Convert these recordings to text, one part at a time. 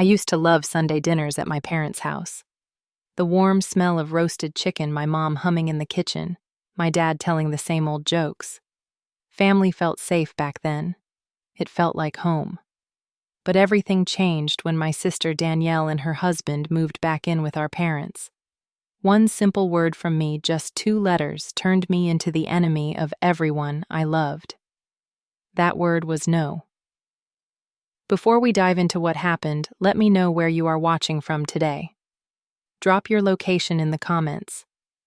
used to love Sunday dinners at my parents' house. The warm smell of roasted chicken, my mom humming in the kitchen, my dad telling the same old jokes. Family felt safe back then. It felt like home. But everything changed when my sister Danielle and her husband moved back in with our parents. One simple word from me, just 2 letters, turned me into the enemy of everyone I loved. That word was no. Before we dive into what happened, let me know where you are watching from today. Drop your location in the comments.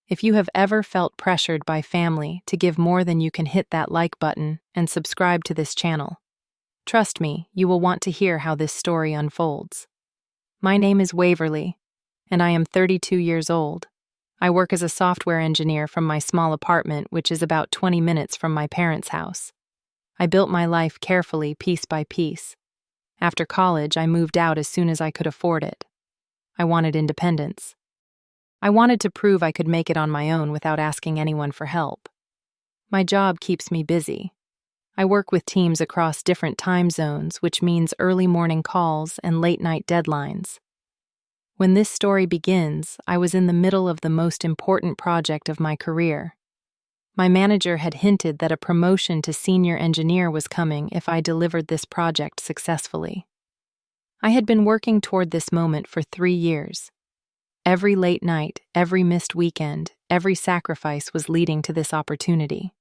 If you have ever felt pressured by family to give more than you can, hit that like button and subscribe to this channel. Trust me, you will want to hear how this story unfolds. My name is Waverly, and I am 32 years old. I work as a software engineer from my small apartment, which is about 20 minutes from my parents' house. I built my life carefully, piece by piece. After college, I moved out as soon as I could afford it. I wanted independence. I wanted to prove I could make it on my own without asking anyone for help. My job keeps me busy. I work with teams across different time zones, which means early morning calls and late-night deadlines. When this story begins, I was in the middle of the most important project of my career. My manager had hinted that a promotion to senior engineer was coming if I delivered this project successfully. I had been working toward this moment for 3 years. Every late night, every missed weekend, every sacrifice was leading to this opportunity.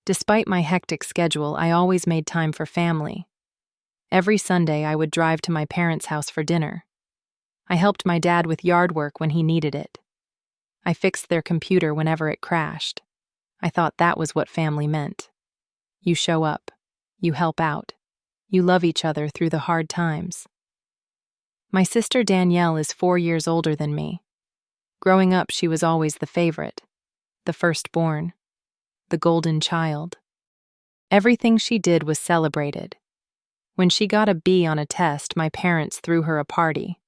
Despite my hectic schedule, I always made time for family. Every Sunday, I would drive to my parents' house for dinner. I helped my dad with yard work when he needed it. I fixed their computer whenever it crashed. I thought that was what family meant. You show up. You help out. You love each other through the hard times. My sister Danielle is 4 years older than me. Growing up, she was always the favorite, the firstborn, the golden child. Everything she did was celebrated. When she got a B on a test, my parents threw her a party.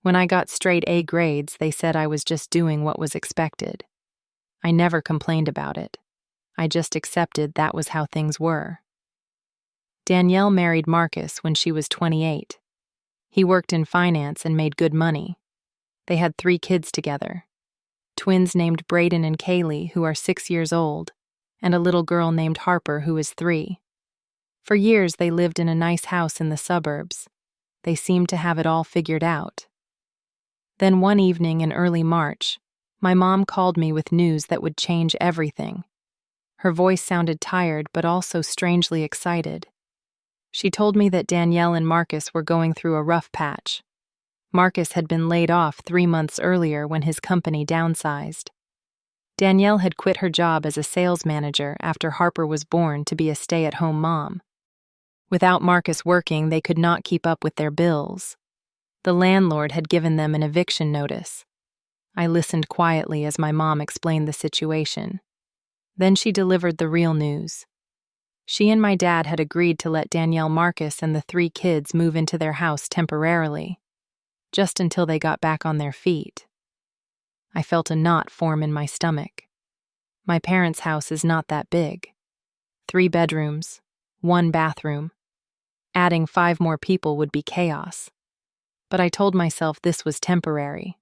When I got straight A grades, they said I was just doing what was expected. I never complained about it. I just accepted that was how things were. Danielle married Marcus when she was 28. He worked in finance and made good money. They had 3 kids together. Twins named Brayden and Kaylee, who are 6 years old, and a little girl named Harper, who is 3. For years, they lived in a nice house in the suburbs. They seemed to have it all figured out. Then one evening in early March, my mom called me with news that would change everything. Her voice sounded tired but also strangely excited. She told me that Danielle and Marcus were going through a rough patch. Marcus had been laid off 3 months earlier when his company downsized. Danielle had quit her job as a sales manager after Harper was born to be a stay-at-home mom. Without Marcus working, they could not keep up with their bills. The landlord had given them an eviction notice. I listened quietly as my mom explained the situation. Then she delivered the real news. She and my dad had agreed to let Danielle, Marcus, and the 3 kids move into their house temporarily, just until they got back on their feet. I felt a knot form in my stomach. My parents' house is not that big. 3 bedrooms, 1 bathroom. Adding 5 more people would be chaos. But I told myself this was temporary.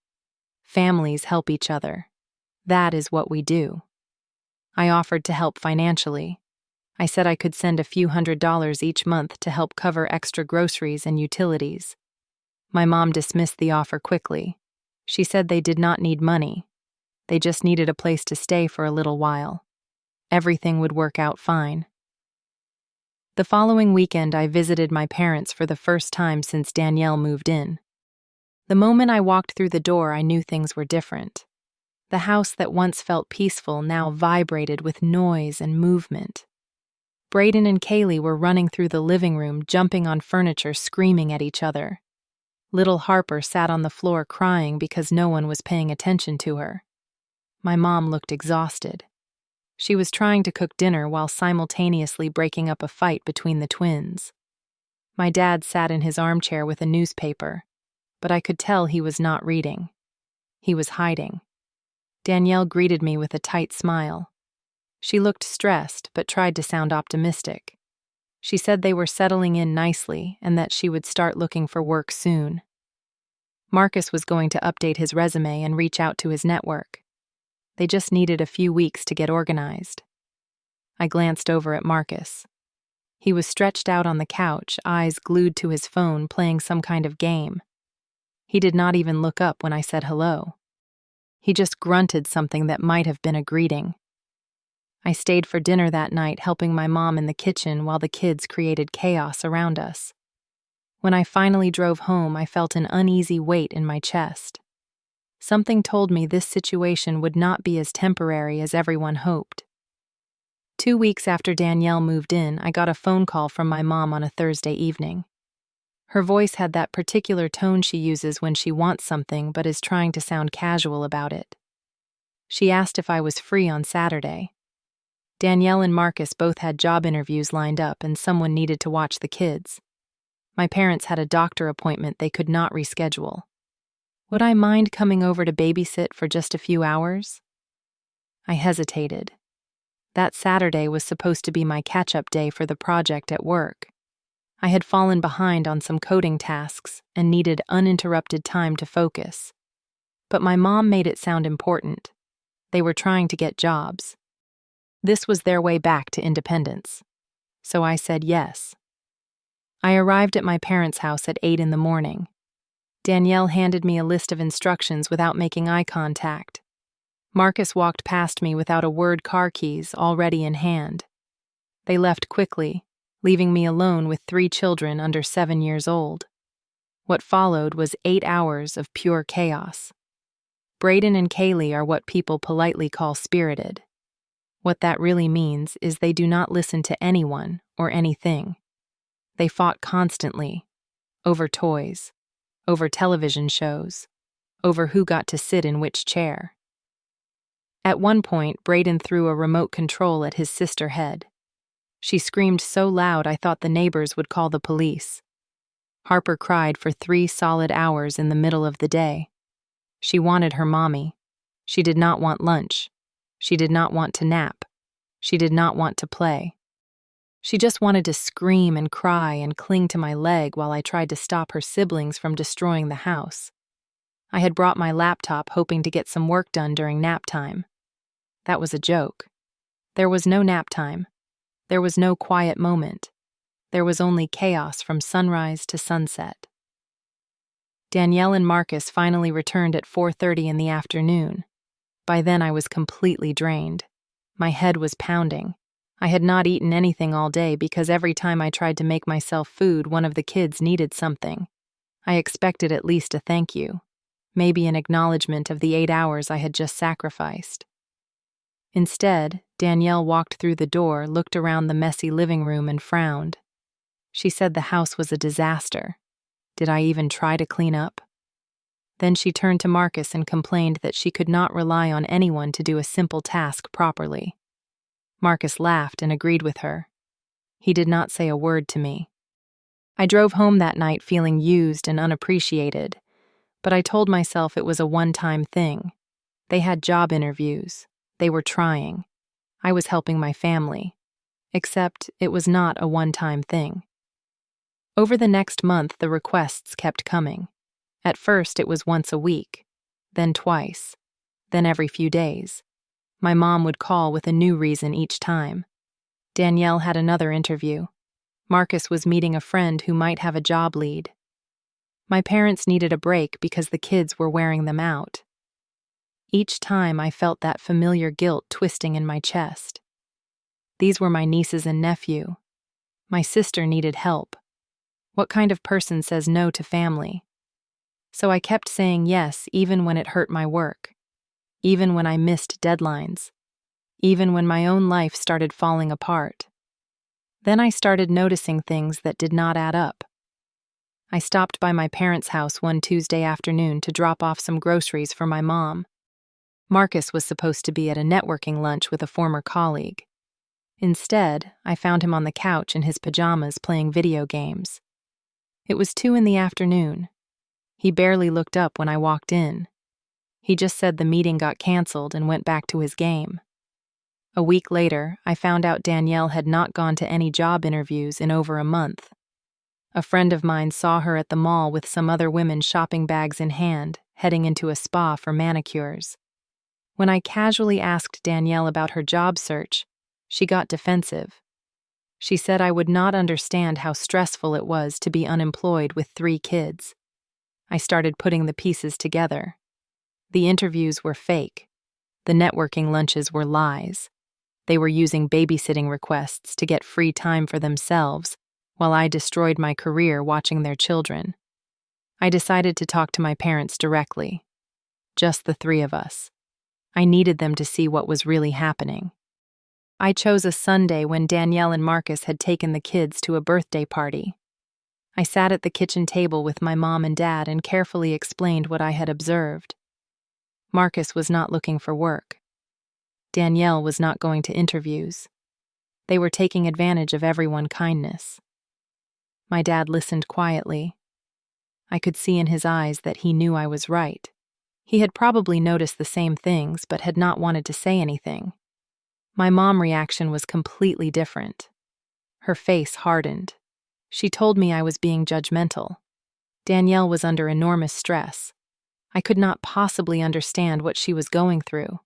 Families help each other. That is what we do. I offered to help financially. I said I could send a few $100s each month to help cover extra groceries and utilities. My mom dismissed the offer quickly. She said they did not need money. They just needed a place to stay for a little while. Everything would work out fine. The following weekend, I visited my parents for the first time since Danielle moved in. The moment I walked through the door, I knew things were different. The house that once felt peaceful now vibrated with noise and movement. Brayden and Kaylee were running through the living room, jumping on furniture, screaming at each other. Little Harper sat on the floor crying because no one was paying attention to her. My mom looked exhausted. She was trying to cook dinner while simultaneously breaking up a fight between the twins. My dad sat in his armchair with a newspaper, but I could tell he was not reading. He was hiding. Danielle greeted me with a tight smile. She looked stressed but tried to sound optimistic. She said they were settling in nicely and that she would start looking for work soon. Marcus was going to update his resume and reach out to his network. They just needed a few weeks to get organized. I glanced over at Marcus. He was stretched out on the couch, eyes glued to his phone, playing some kind of game. He did not even look up when I said hello. He just grunted something that might have been a greeting. I stayed for dinner that night, helping my mom in the kitchen while the kids created chaos around us. When I finally drove home, I felt an uneasy weight in my chest. Something told me this situation would not be as temporary as everyone hoped. 2 weeks after Danielle moved in, I got a phone call from my mom on a Thursday evening. Her voice had that particular tone she uses when she wants something but is trying to sound casual about it. She asked if I was free on Saturday. Danielle and Marcus both had job interviews lined up and someone needed to watch the kids. My parents had a doctor appointment they could not reschedule. Would I mind coming over to babysit for just a few hours? I hesitated. That Saturday was supposed to be my catch-up day for the project at work. I had fallen behind on some coding tasks and needed uninterrupted time to focus. But my mom made it sound important. They were trying to get jobs. This was their way back to independence. So I said yes. I arrived at my parents' house at 8 in the morning. Danielle handed me a list of instructions without making eye contact. Marcus walked past me without a word, car keys already in hand. They left quickly, leaving me alone with 3 children under 7 years old. What followed was 8 hours of pure chaos. Brayden and Kaylee are what people politely call spirited. What that really means is they do not listen to anyone or anything. They fought constantly, over toys, over television shows, over who got to sit in which chair. At one point, Brayden threw a remote control at his sister's head. She screamed so loud I thought the neighbors would call the police. Harper cried for 3 solid hours in the middle of the day. She wanted her mommy. She did not want lunch. She did not want to nap. She did not want to play. She just wanted to scream and cry and cling to my leg while I tried to stop her siblings from destroying the house. I had brought my laptop hoping to get some work done during nap time. That was a joke. There was no nap time. There was no quiet moment. There was only chaos from sunrise to sunset. Danielle and Marcus finally returned at 4:30 in the afternoon. By then I was completely drained. My head was pounding. I had not eaten anything all day because every time I tried to make myself food, one of the kids needed something. I expected at least a thank you, maybe an acknowledgement of the 8 hours I had just sacrificed. Instead, Danielle walked through the door, looked around the messy living room, and frowned. She said the house was a disaster. Did I even try to clean up? Then she turned to Marcus and complained that she could not rely on anyone to do a simple task properly. Marcus laughed and agreed with her. He did not say a word to me. I drove home that night feeling used and unappreciated, but I told myself it was a one-time thing. They had job interviews. They were trying. I was helping my family. Except it was not a one-time thing. Over the next month, the requests kept coming. At first, it was once a week, then twice, then every few days. My mom would call with a new reason each time. Danielle had another interview. Marcus was meeting a friend who might have a job lead. My parents needed a break because the kids were wearing them out. Each time I felt that familiar guilt twisting in my chest. These were my nieces and nephew. My sister needed help. What kind of person says no to family? So I kept saying yes even when it hurt my work. Even when I missed deadlines. Even when my own life started falling apart. Then I started noticing things that did not add up. I stopped by my parents' house one Tuesday afternoon to drop off some groceries for my mom. Marcus was supposed to be at a networking lunch with a former colleague. Instead, I found him on the couch in his pajamas playing video games. It was 2 in the afternoon. He barely looked up when I walked in. He just said the meeting got canceled and went back to his game. A week later, I found out Danielle had not gone to any job interviews in over a month. A friend of mine saw her at the mall with some other women shopping bags in hand, heading into a spa for manicures. When I casually asked Danielle about her job search, she got defensive. She said I would not understand how stressful it was to be unemployed with 3 kids. I started putting the pieces together. The interviews were fake. The networking lunches were lies. They were using babysitting requests to get free time for themselves, while I destroyed my career watching their children. I decided to talk to my parents directly. Just the 3 of us. I needed them to see what was really happening. I chose a Sunday when Danielle and Marcus had taken the kids to a birthday party. I sat at the kitchen table with my mom and dad and carefully explained what I had observed. Marcus was not looking for work. Danielle was not going to interviews. They were taking advantage of everyone's kindness. My dad listened quietly. I could see in his eyes that he knew I was right. He had probably noticed the same things but had not wanted to say anything. My mom's reaction was completely different. Her face hardened. She told me I was being judgmental. Danielle was under enormous stress. I could not possibly understand what she was going through.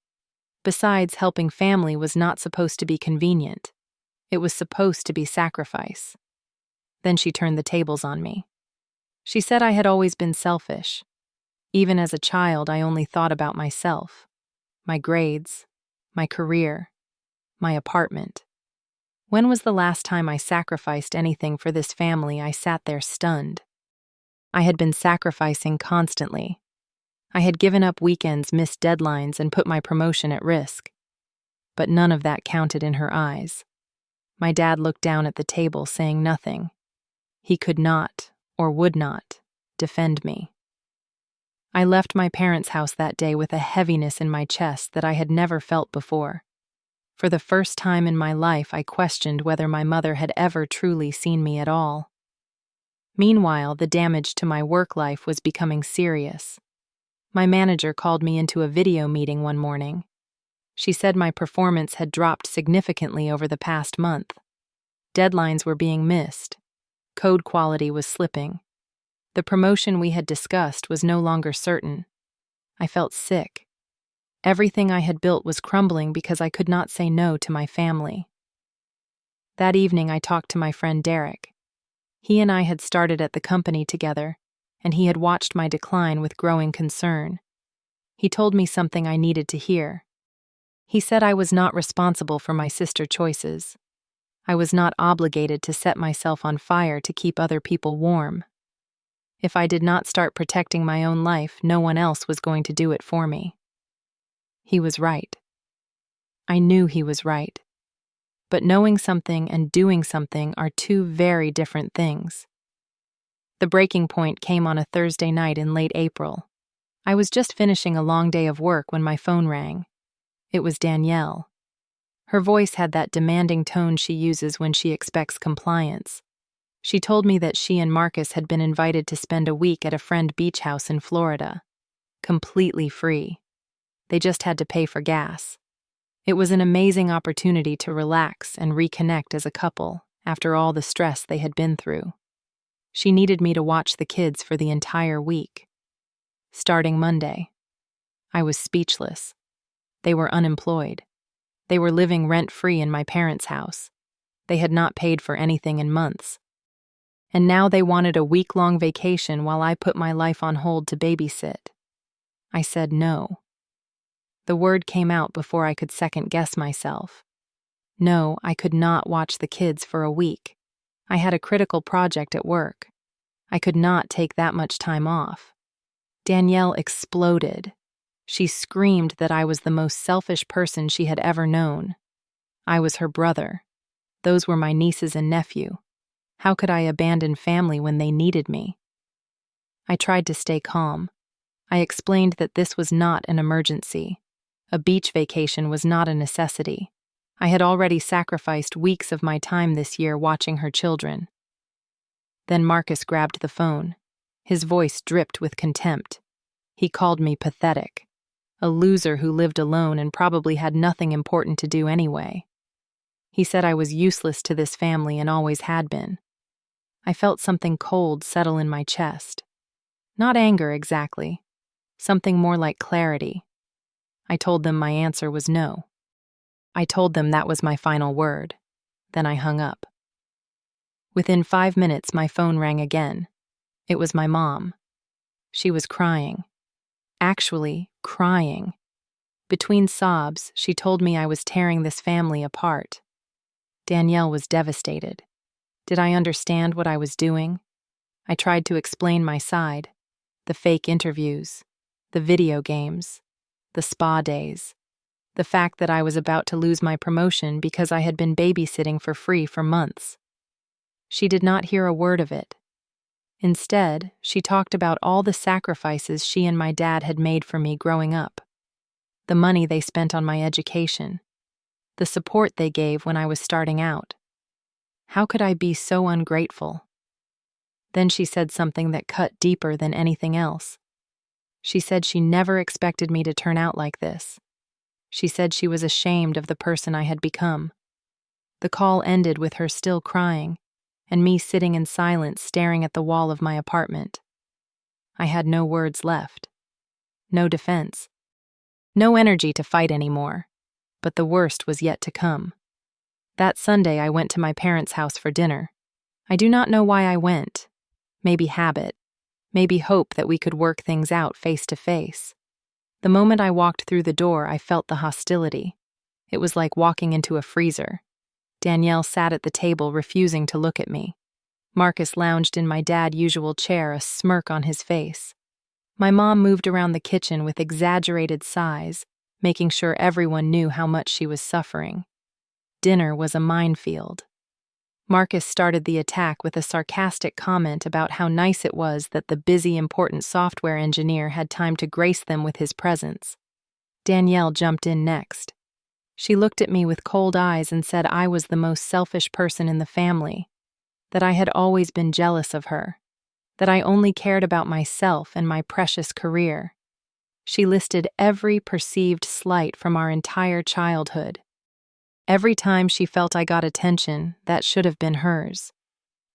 Besides, helping family was not supposed to be convenient. It was supposed to be sacrifice. Then she turned the tables on me. She said I had always been selfish. Even as a child, I only thought about myself, my grades, my career, my apartment. When was the last time I sacrificed anything for this family? I sat there stunned. I had been sacrificing constantly. I had given up weekends, missed deadlines, and put my promotion at risk. But none of that counted in her eyes. My dad looked down at the table, saying nothing. He could not, or would not, defend me. I left my parents' house that day with a heaviness in my chest that I had never felt before. For the first time in my life, I questioned whether my mother had ever truly seen me at all. Meanwhile, the damage to my work life was becoming serious. My manager called me into a video meeting one morning. She said my performance had dropped significantly over the past month. Deadlines were being missed. Code quality was slipping. The promotion we had discussed was no longer certain. I felt sick. Everything I had built was crumbling because I could not say no to my family. That evening, I talked to my friend Derek. He and I had started at the company together, and he had watched my decline with growing concern. He told me something I needed to hear. He said I was not responsible for my sister's choices. I was not obligated to set myself on fire to keep other people warm. If I did not start protecting my own life, no one else was going to do it for me. He was right. I knew he was right. But knowing something and doing something are 2 very different things. The breaking point came on a Thursday night in late April. I was just finishing a long day of work when my phone rang. It was Danielle. Her voice had that demanding tone she uses when she expects compliance. She told me that she and Marcus had been invited to spend a week at a friend beach house in Florida. Completely free. They just had to pay for gas. It was an amazing opportunity to relax and reconnect as a couple after all the stress they had been through. She needed me to watch the kids for the entire week. Starting Monday, I was speechless. They were unemployed. They were living rent-free in my parents' house. They had not paid for anything in months. And now they wanted a week-long vacation while I put my life on hold to babysit. I said no. The word came out before I could second-guess myself. No, I could not watch the kids for a week. I had a critical project at work. I could not take that much time off. Danielle exploded. She screamed that I was the most selfish person she had ever known. I was her brother. Those were my nieces and nephew. How could I abandon family when they needed me? I tried to stay calm. I explained that this was not an emergency. A beach vacation was not a necessity. I had already sacrificed weeks of my time this year watching her children. Then Marcus grabbed the phone. His voice dripped with contempt. He called me pathetic. a loser who lived alone and probably had nothing important to do anyway. He said I was useless to this family and always had been. I felt something cold settle in my chest. Not anger exactly, something more like clarity. I told them my answer was no. I told them that was my final word. Then I hung up. Within 5 minutes, my phone rang again. It was my mom. She was crying. Actually, crying. Between sobs, she told me I was tearing this family apart. Danielle was devastated. Did I understand what I was doing? I tried to explain my side. The fake interviews, the video games, the spa days, the fact that I was about to lose my promotion because I had been babysitting for free for months. She did not hear a word of it. Instead, she talked about all the sacrifices she and my dad had made for me growing up, the money they spent on my education, the support they gave when I was starting out. How could I be so ungrateful? Then she said something that cut deeper than anything else. She said she never expected me to turn out like this. She said she was ashamed of the person I had become. The call ended with her still crying, and me sitting in silence staring at the wall of my apartment. I had no words left. No defense. No energy to fight anymore. But the worst was yet to come. That Sunday I went to my parents' house for dinner. I do not know why I went. Maybe habit. Maybe hope that we could work things out face to face. The moment I walked through the door, I felt the hostility. It was like walking into a freezer. Danielle sat at the table, refusing to look at me. Marcus lounged in my dad's usual chair, a smirk on his face. My mom moved around the kitchen with exaggerated sighs, making sure everyone knew how much she was suffering. Dinner was a minefield. Marcus started the attack with a sarcastic comment about how nice it was that the busy, important software engineer had time to grace them with his presence. Danielle jumped in next. She looked at me with cold eyes and said I was the most selfish person in the family, that I had always been jealous of her, that I only cared about myself and my precious career. She listed every perceived slight from our entire childhood. Every time she felt I got attention, that should have been hers.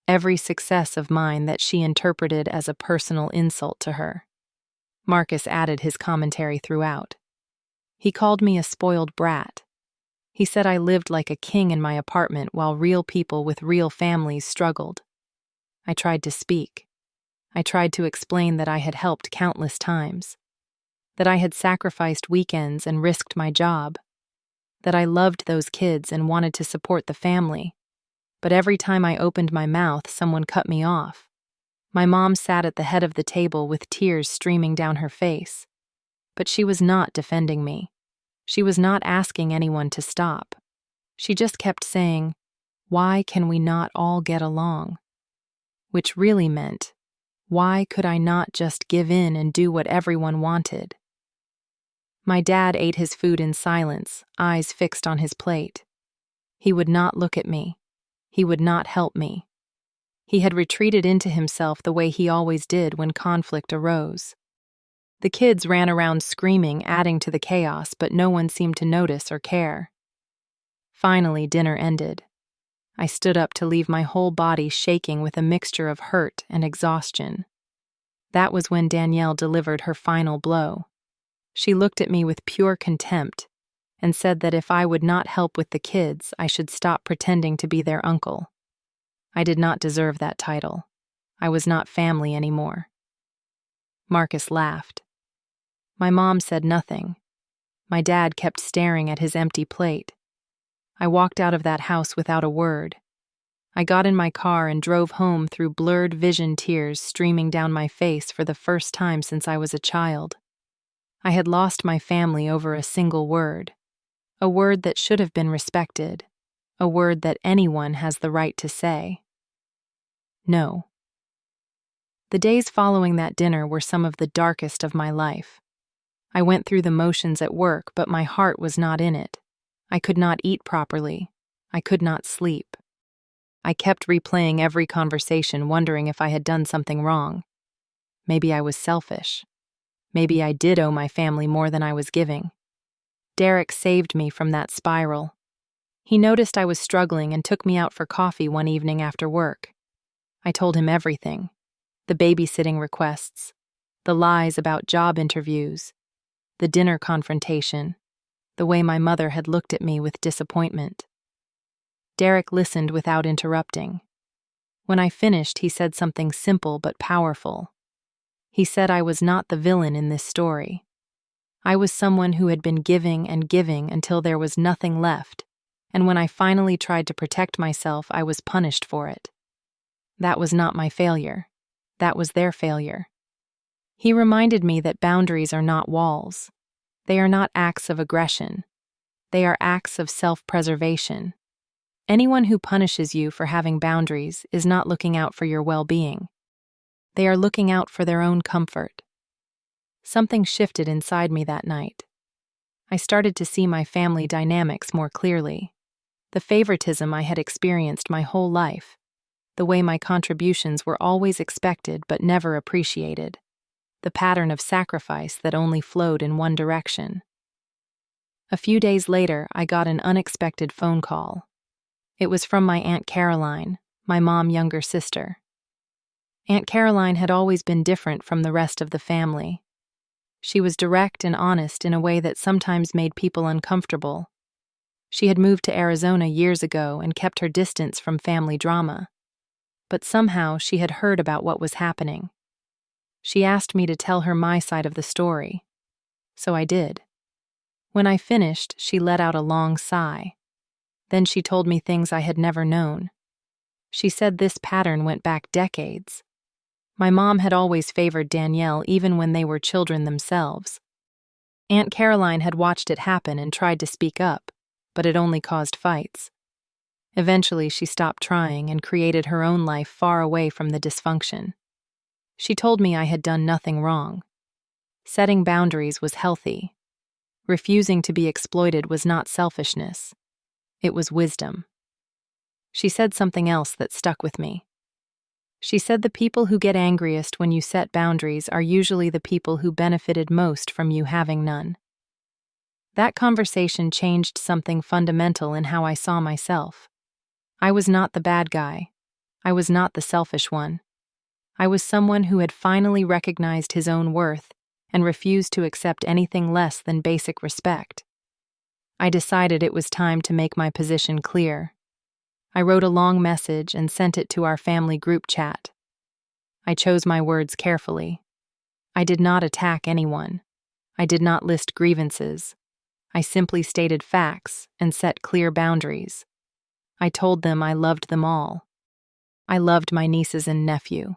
Every success of mine that she interpreted as a personal insult to her. Marcus added his commentary throughout. He called me a spoiled brat. He said I lived like a king in my apartment while real people with real families struggled. I tried to speak. I tried to explain that I had helped countless times, that I had sacrificed weekends and risked my job, that I loved those kids and wanted to support the family. But every time I opened my mouth, someone cut me off. My mom sat at the head of the table with tears streaming down her face. But she was not defending me. She was not asking anyone to stop. She just kept saying, "Why can we not all get along?" Which really meant, why could I not just give in and do what everyone wanted? My dad ate his food in silence, eyes fixed on his plate. He would not look at me. He would not help me. He had retreated into himself the way he always did when conflict arose. The kids ran around screaming, adding to the chaos, but no one seemed to notice or care. Finally, dinner ended. I stood up to leave, my whole body shaking with a mixture of hurt and exhaustion. That was when Danielle delivered her final blow. She looked at me with pure contempt and said that if I would not help with the kids, I should stop pretending to be their uncle. I did not deserve that title. I was not family anymore. Marcus laughed. My mom said nothing. My dad kept staring at his empty plate. I walked out of that house without a word. I got in my car and drove home through blurred vision, tears streaming down my face for the first time since I was a child. I had lost my family over a single word, a word that should have been respected, a word that anyone has the right to say. No. The days following that dinner were some of the darkest of my life. I went through the motions at work, but my heart was not in it. I could not eat properly. I could not sleep. I kept replaying every conversation, wondering if I had done something wrong. Maybe I was selfish. Maybe I did owe my family more than I was giving. Derek saved me from that spiral. He noticed I was struggling and took me out for coffee one evening after work. I told him everything: the babysitting requests, the lies about job interviews, the dinner confrontation, the way my mother had looked at me with disappointment. Derek listened without interrupting. When I finished, he said something simple but powerful. He said I was not the villain in this story. I was someone who had been giving and giving until there was nothing left, and when I finally tried to protect myself, I was punished for it. That was not my failure. That was their failure. He reminded me that boundaries are not walls. They are not acts of aggression. They are acts of self-preservation. Anyone who punishes you for having boundaries is not looking out for your well-being. They are looking out for their own comfort. Something shifted inside me that night. I started to see my family dynamics more clearly. The favoritism I had experienced my whole life. The way my contributions were always expected but never appreciated. The pattern of sacrifice that only flowed in one direction. A few days later, I got an unexpected phone call. It was from my Aunt Caroline, my mom's younger sister. Aunt Caroline had always been different from the rest of the family. She was direct and honest in a way that sometimes made people uncomfortable. She had moved to Arizona years ago and kept her distance from family drama. But somehow she had heard about what was happening. She asked me to tell her my side of the story. So I did. When I finished, she let out a long sigh. Then she told me things I had never known. She said this pattern went back decades. My mom had always favored Danielle even when they were children themselves. Aunt Caroline had watched it happen and tried to speak up, but it only caused fights. Eventually, she stopped trying and created her own life far away from the dysfunction. She told me I had done nothing wrong. Setting boundaries was healthy. Refusing to be exploited was not selfishness. It was wisdom. She said something else that stuck with me. She said the people who get angriest when you set boundaries are usually the people who benefited most from you having none. That conversation changed something fundamental in how I saw myself. I was not the bad guy. I was not the selfish one. I was someone who had finally recognized his own worth and refused to accept anything less than basic respect. I decided it was time to make my position clear. I wrote a long message and sent it to our family group chat. I chose my words carefully. I did not attack anyone. I did not list grievances. I simply stated facts and set clear boundaries. I told them I loved them all. I loved my nieces and nephew.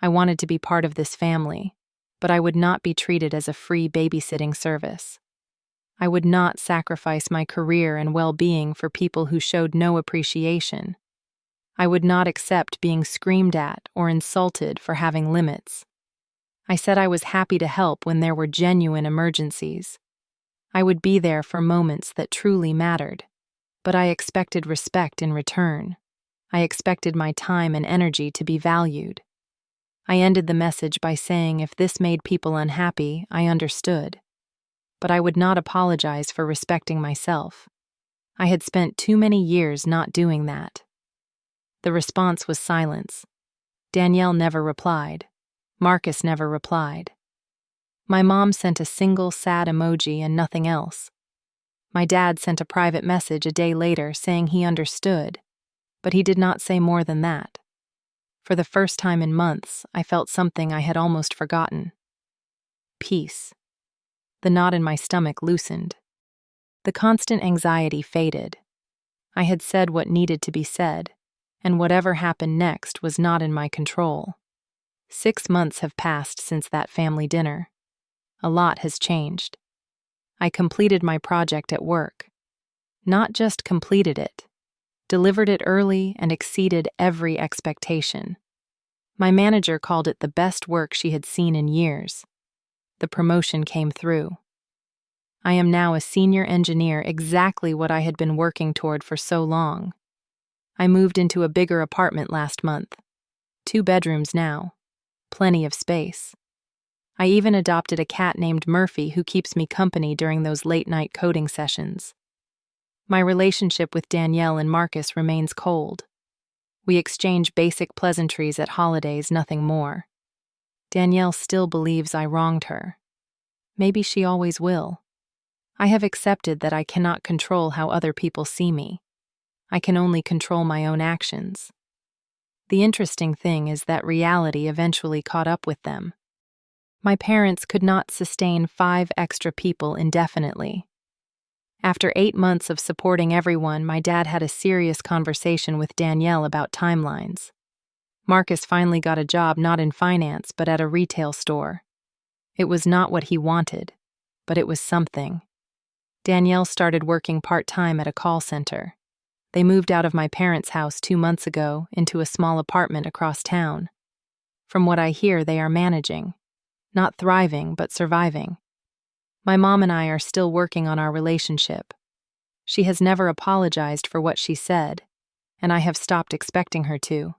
I wanted to be part of this family, but I would not be treated as a free babysitting service. I would not sacrifice my career and well-being for people who showed no appreciation. I would not accept being screamed at or insulted for having limits. I said I was happy to help when there were genuine emergencies. I would be there for moments that truly mattered, but I expected respect in return. I expected my time and energy to be valued. I ended the message by saying if this made people unhappy, I understood. But I would not apologize for respecting myself. I had spent too many years not doing that. The response was silence. Danielle never replied. Marcus never replied. My mom sent a single sad emoji and nothing else. My dad sent a private message a day later saying he understood, but he did not say more than that. For the first time in months, I felt something I had almost forgotten. Peace. The knot in my stomach loosened. The constant anxiety faded. I had said what needed to be said, and whatever happened next was not in my control. 6 months have passed since that family dinner. A lot has changed. I completed my project at work. Not just completed it, delivered it early and exceeded every expectation. My manager called it the best work she had seen in years. The promotion came through. I am now a senior engineer, exactly what I had been working toward for so long. I moved into a bigger apartment last month. 2 bedrooms now. Plenty of space. I even adopted a cat named Murphy who keeps me company during those late-night coding sessions. My relationship with Danielle and Marcus remains cold. We exchange basic pleasantries at holidays, nothing more. Danielle still believes I wronged her. Maybe she always will. I have accepted that I cannot control how other people see me. I can only control my own actions. The interesting thing is that reality eventually caught up with them. My parents could not sustain 5 extra people indefinitely. After 8 months of supporting everyone, my dad had a serious conversation with Danielle about timelines. Marcus finally got a job not in finance but at a retail store. It was not what he wanted, but it was something. Danielle started working part-time at a call center. They moved out of my parents' house 2 months ago into a small apartment across town. From what I hear, they are managing. Not thriving, but surviving. My mom and I are still working on our relationship. She has never apologized for what she said, and I have stopped expecting her to.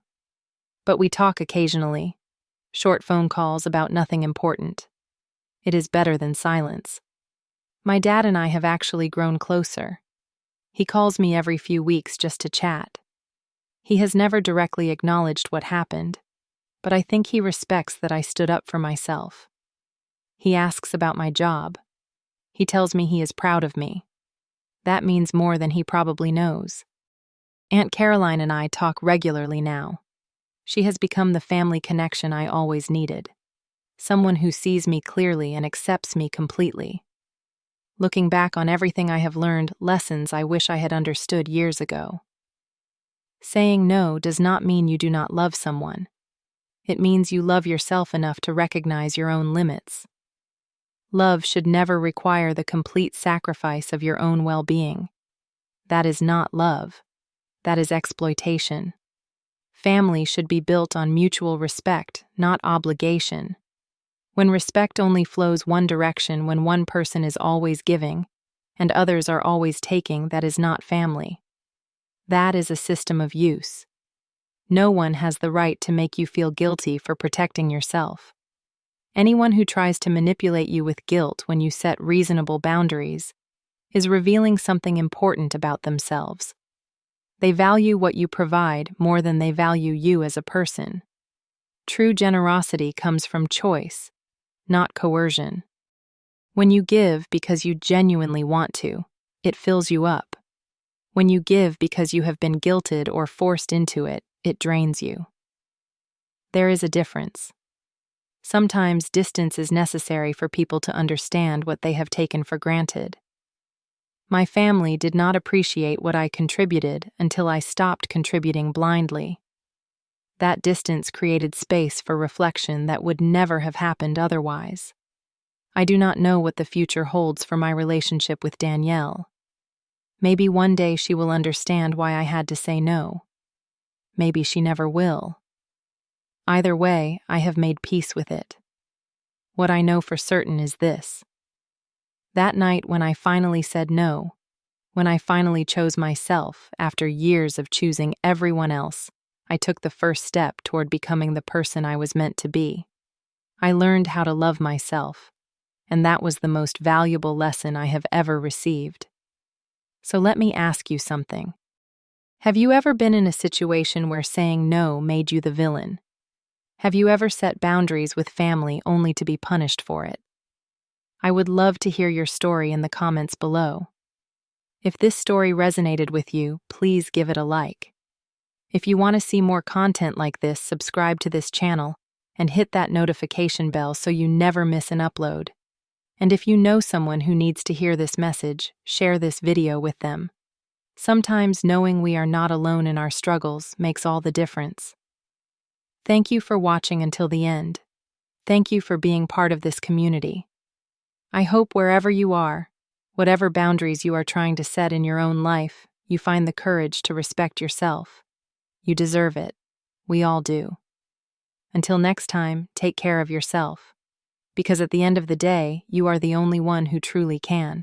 But we talk occasionally, short phone calls about nothing important. It is better than silence. My dad and I have actually grown closer. He calls me every few weeks just to chat. He has never directly acknowledged what happened, but I think he respects that I stood up for myself. He asks about my job. He tells me he is proud of me. That means more than he probably knows. Aunt Caroline and I talk regularly now. She has become the family connection I always needed. Someone who sees me clearly and accepts me completely. Looking back on everything I have learned, lessons I wish I had understood years ago. Saying no does not mean you do not love someone. It means you love yourself enough to recognize your own limits. Love should never require the complete sacrifice of your own well-being. That is not love. That is exploitation. Family should be built on mutual respect, not obligation. When respect only flows one direction, when one person is always giving, and others are always taking, that is not family. That is a system of use. No one has the right to make you feel guilty for protecting yourself. Anyone who tries to manipulate you with guilt when you set reasonable boundaries is revealing something important about themselves. They value what you provide more than they value you as a person. True generosity comes from choice, not coercion. When you give because you genuinely want to, it fills you up. When you give because you have been guilted or forced into it, it drains you. There is a difference. Sometimes distance is necessary for people to understand what they have taken for granted. My family did not appreciate what I contributed until I stopped contributing blindly. That distance created space for reflection that would never have happened otherwise. I do not know what the future holds for my relationship with Danielle. Maybe one day she will understand why I had to say no. Maybe she never will. Either way, I have made peace with it. What I know for certain is this. That night when I finally said no, when I finally chose myself after years of choosing everyone else, I took the first step toward becoming the person I was meant to be. I learned how to love myself, and that was the most valuable lesson I have ever received. So let me ask you something. Have you ever been in a situation where saying no made you the villain? Have you ever set boundaries with family only to be punished for it? I would love to hear your story in the comments below. If this story resonated with you, please give it a like. If you want to see more content like this, subscribe to this channel and hit that notification bell so you never miss an upload. And if you know someone who needs to hear this message, share this video with them. Sometimes knowing we are not alone in our struggles makes all the difference. Thank you for watching until the end. Thank you for being part of this community. I hope wherever you are, whatever boundaries you are trying to set in your own life, you find the courage to respect yourself. You deserve it. We all do. Until next time, take care of yourself. Because at the end of the day, you are the only one who truly can.